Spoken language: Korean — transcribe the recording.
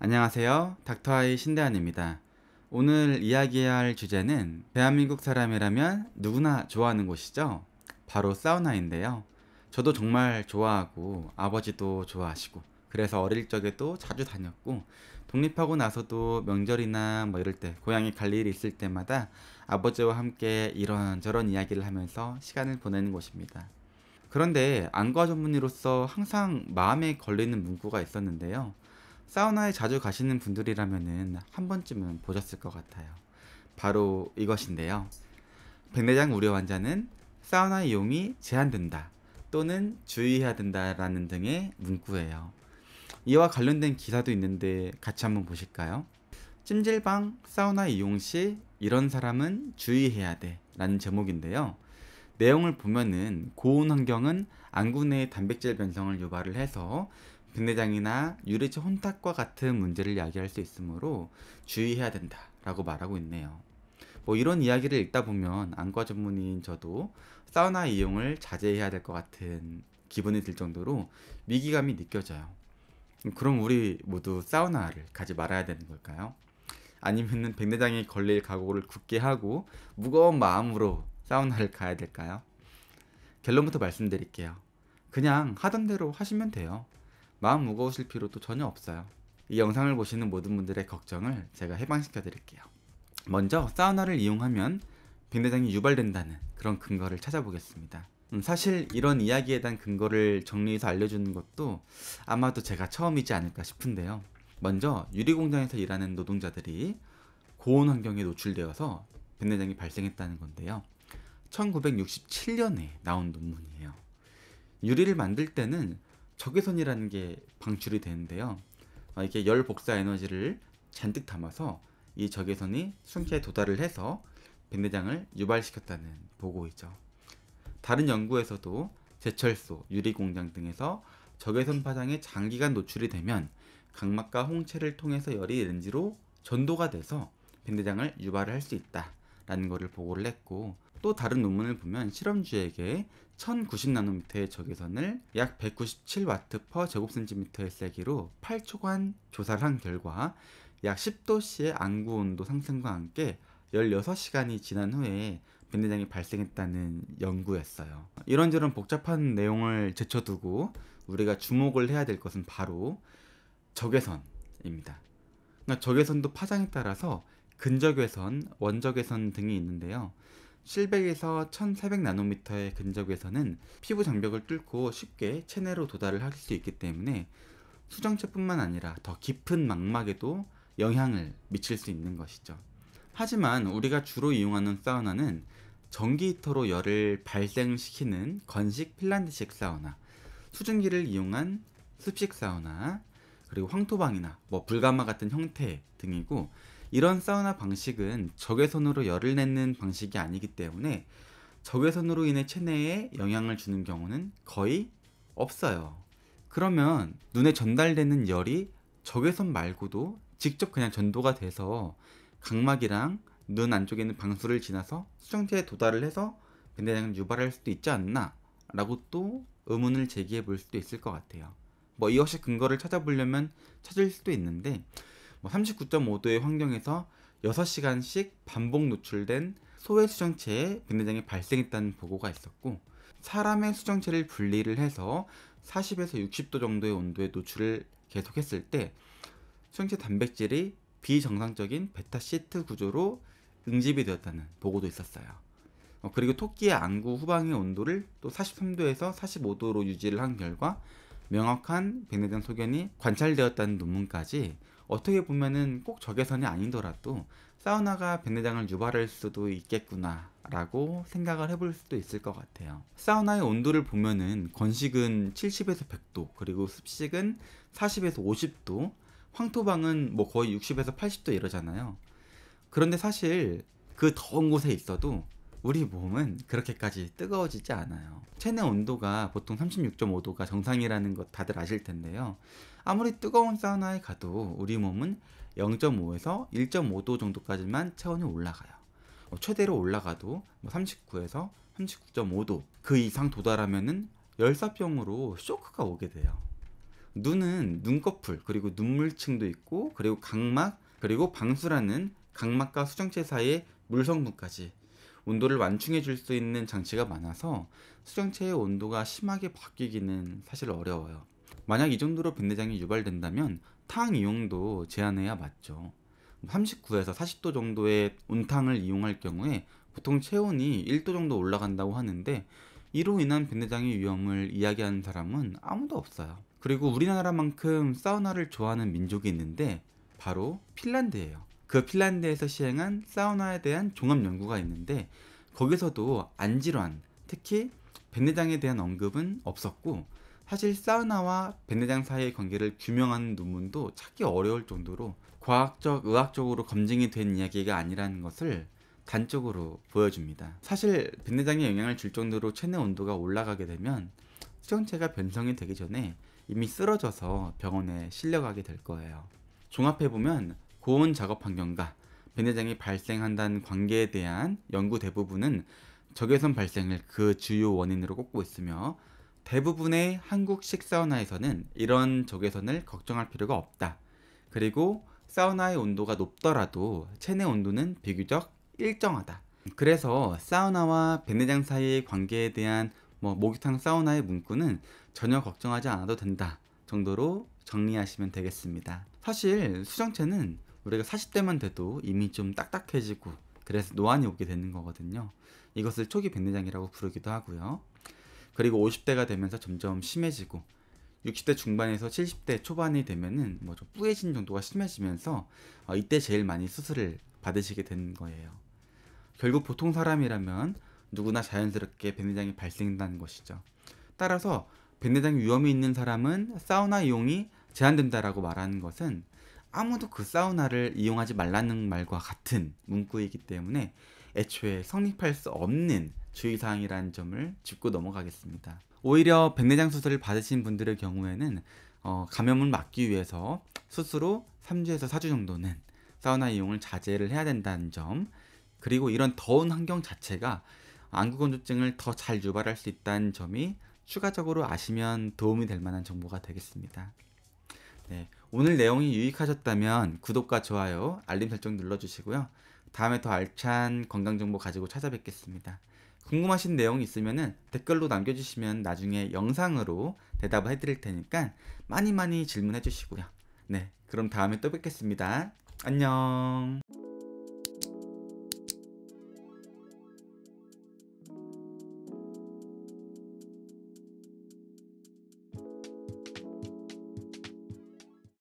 안녕하세요. 닥터아이 신대한입니다. 오늘 이야기할 주제는 대한민국 사람이라면 누구나 좋아하는 곳이죠. 바로 사우나인데요. 저도 정말 좋아하고 아버지도 좋아하시고 그래서 어릴 적에도 자주 다녔고 독립하고 나서도 명절이나 이럴 때 고향에 갈 일이 있을 때마다 아버지와 함께 이런저런 이야기를 하면서 시간을 보내는 곳입니다. 그런데 안과 전문의로서 항상 마음에 걸리는 문구가 있었는데요. 사우나에 자주 가시는 분들이라면은 한 번쯤은 보셨을 것 같아요. 바로 이것인데요. 백내장 우려 환자는 사우나 이용이 제한된다 또는 주의해야 된다라는 등의 문구예요. 이와 관련된 기사도 있는데 같이 한번 보실까요? 찜질방 사우나 이용 시 이런 사람은 주의해야 돼 라는 제목인데요. 내용을 보면은 고온 환경은 안구 내 단백질 변성을 유발을 해서 백내장이나 유리체 혼탁과 같은 문제를 야기할 수 있으므로 주의해야 된다라고 말하고 있네요. 이런 이야기를 읽다 보면 안과 전문의인 저도 사우나 이용을 자제해야 될 것 같은 기분이 들 정도로 위기감이 느껴져요. 그럼 우리 모두 사우나를 가지 말아야 되는 걸까요? 아니면은 백내장에 걸릴 각오를 굳게 하고 무거운 마음으로 사우나를 가야 될까요? 결론부터 말씀드릴게요. 그냥 하던 대로 하시면 돼요. 마음 무거우실 필요도 전혀 없어요. 이 영상을 보시는 모든 분들의 걱정을 제가 해방시켜 드릴게요. 먼저 사우나를 이용하면 백내장이 유발된다는 그런 근거를 찾아보겠습니다. 사실 이런 이야기에 대한 근거를 정리해서 알려주는 것도 아마도 제가 처음이지 않을까 싶은데요. 먼저 유리공장에서 일하는 노동자들이 고온 환경에 노출되어서 백내장이 발생했다는 건데요. 1967년에 나온 논문이에요. 유리를 만들 때는 적외선이라는 게 방출이 되는데요. 이렇게 열 복사 에너지를 잔뜩 담아서 이 적외선이 수정체에 도달을 해서 백내장을 유발시켰다는 보고이죠. 다른 연구에서도 제철소, 유리공장 등에서 적외선 파장에 장기간 노출이 되면 각막과 홍채를 통해서 열이 렌즈로 전도가 돼서 백내장을 유발을 할 수 있다라는 것을 보고를 했고, 또 다른 논문을 보면 실험주에게 1090나노미터의 적외선을 약 197W per 제곱센티미터의 세기로 8초간 조사를 한 결과 약 10도씨의 안구 온도 상승과 함께 16시간이 지난 후에 백내장이 발생했다는 연구였어요. 이런저런 복잡한 내용을 제쳐두고 우리가 주목을 해야 될 것은 바로 적외선입니다. 그러니까 적외선도 파장에 따라서 근적외선, 원적외선 등이 있는데요. 700에서 1400나노미터의 근적외선은 피부 장벽을 뚫고 쉽게 체내로 도달을 할 수 있기 때문에 수정체뿐만 아니라 더 깊은 망막에도 영향을 미칠 수 있는 것이죠. 하지만 우리가 주로 이용하는 사우나는 전기 히터로 열을 발생시키는 건식 핀란드식 사우나, 수증기를 이용한 습식 사우나, 그리고 황토방이나 불가마 같은 형태 등이고, 이런 사우나 방식은 적외선으로 열을 내는 방식이 아니기 때문에 적외선으로 인해 체내에 영향을 주는 경우는 거의 없어요. 그러면 눈에 전달되는 열이 적외선 말고도 직접 그냥 전도가 돼서 각막이랑 눈 안쪽에 있는 방수를 지나서 수정체에 도달을 해서 백내장을 유발할 수도 있지 않나 라고 또 의문을 제기해 볼 수도 있을 것 같아요. 이것이 근거를 찾아보려면 찾을 수도 있는데 39.5도의 환경에서 6시간씩 반복 노출된 소외 수정체에 백내장이 발생했다는 보고가 있었고, 사람의 수정체를 분리를 해서 40에서 60도 정도의 온도에 노출을 계속했을 때 수정체 단백질이 비정상적인 베타 시트 구조로 응집이 되었다는 보고도 있었어요. 그리고 토끼의 안구 후방의 온도를 또 43도에서 45도로 유지를 한 결과 명확한 백내장 소견이 관찰되었다는 논문까지, 어떻게 보면은 꼭 적외선이 아니더라도 사우나가 백내장을 유발할 수도 있겠구나 라고 생각을 해볼 수도 있을 것 같아요. 사우나의 온도를 보면은 건식은 70에서 100도, 그리고 습식은 40에서 50도, 황토방은 거의 60에서 80도 이러잖아요. 그런데 사실 그 더운 곳에 있어도 우리 몸은 그렇게까지 뜨거워지지 않아요. 체내 온도가 보통 36.5도가 정상이라는 것 다들 아실 텐데요. 아무리 뜨거운 사우나에 가도 우리 몸은 0.5에서 1.5도 정도까지만 체온이 올라가요. 최대로 올라가도 39에서 39.5도 그 이상 도달하면은 열사병으로 쇼크가 오게 돼요. 눈은 눈꺼풀, 그리고 눈물층도 있고, 그리고 각막, 그리고 방수라는 각막과 수정체 사이의 물 성분까지 온도를 완충해 줄 수 있는 장치가 많아서 수정체의 온도가 심하게 바뀌기는 사실 어려워요. 만약 이 정도로 백내장이 유발된다면 탕 이용도 제한해야 맞죠. 39에서 40도 정도의 온탕을 이용할 경우에 보통 체온이 1도 정도 올라간다고 하는데, 이로 인한 백내장의 위험을 이야기하는 사람은 아무도 없어요. 그리고 우리나라만큼 사우나를 좋아하는 민족이 있는데 바로 핀란드예요. 그 핀란드에서 시행한 사우나에 대한 종합 연구가 있는데, 거기서도 안질환, 특히 백내장에 대한 언급은 없었고, 사실 사우나와 백내장 사이의 관계를 규명하는 논문도 찾기 어려울 정도로 과학적, 의학적으로 검증이 된 이야기가 아니라는 것을 단적으로 보여줍니다. 사실 백내장에 영향을 줄 정도로 체내 온도가 올라가게 되면 수정체가 변성이 되기 전에 이미 쓰러져서 병원에 실려가게 될 거예요. 종합해보면 고온 작업 환경과 백내장이 발생한다는 관계에 대한 연구 대부분은 적외선 발생을 그 주요 원인으로 꼽고 있으며, 대부분의 한국식 사우나에서는 이런 적외선을 걱정할 필요가 없다. 그리고 사우나의 온도가 높더라도 체내 온도는 비교적 일정하다. 그래서 사우나와 백내장 사이의 관계에 대한 목욕탕 사우나의 문구는 전혀 걱정하지 않아도 된다 정도로 정리하시면 되겠습니다. 사실 수정체는 우리가 40대만 돼도 이미 좀 딱딱해지고 그래서 노안이 오게 되는 거거든요. 이것을 초기 백내장이라고 부르기도 하고요. 그리고 50대가 되면서 점점 심해지고 60대 중반에서 70대 초반이 되면은 좀 뿌얘진 정도가 심해지면서 이때 제일 많이 수술을 받으시게 되는 거예요. 결국 보통 사람이라면 누구나 자연스럽게 백내장이 발생한다는 것이죠. 따라서 백내장 위험이 있는 사람은 사우나 이용이 제한된다라고 말하는 것은 아무도 그 사우나를 이용하지 말라는 말과 같은 문구이기 때문에 애초에 성립할 수 없는 주의사항이라는 점을 짚고 넘어가겠습니다. 오히려 백내장 수술을 받으신 분들의 경우에는 감염을 막기 위해서 스스로 3주에서 4주 정도는 사우나 이용을 자제를 해야 된다는 점, 그리고 이런 더운 환경 자체가 안구건조증을 더 잘 유발할 수 있다는 점이 추가적으로 아시면 도움이 될 만한 정보가 되겠습니다. 네, 오늘 내용이 유익하셨다면 구독과 좋아요, 알림 설정 눌러주시고요. 다음에 더 알찬 건강정보 가지고 찾아뵙겠습니다. 궁금하신 내용이 있으면 댓글로 남겨주시면 나중에 영상으로 대답을 해드릴 테니까 많이 질문해 주시고요. 네, 그럼 다음에 또 뵙겠습니다. 안녕.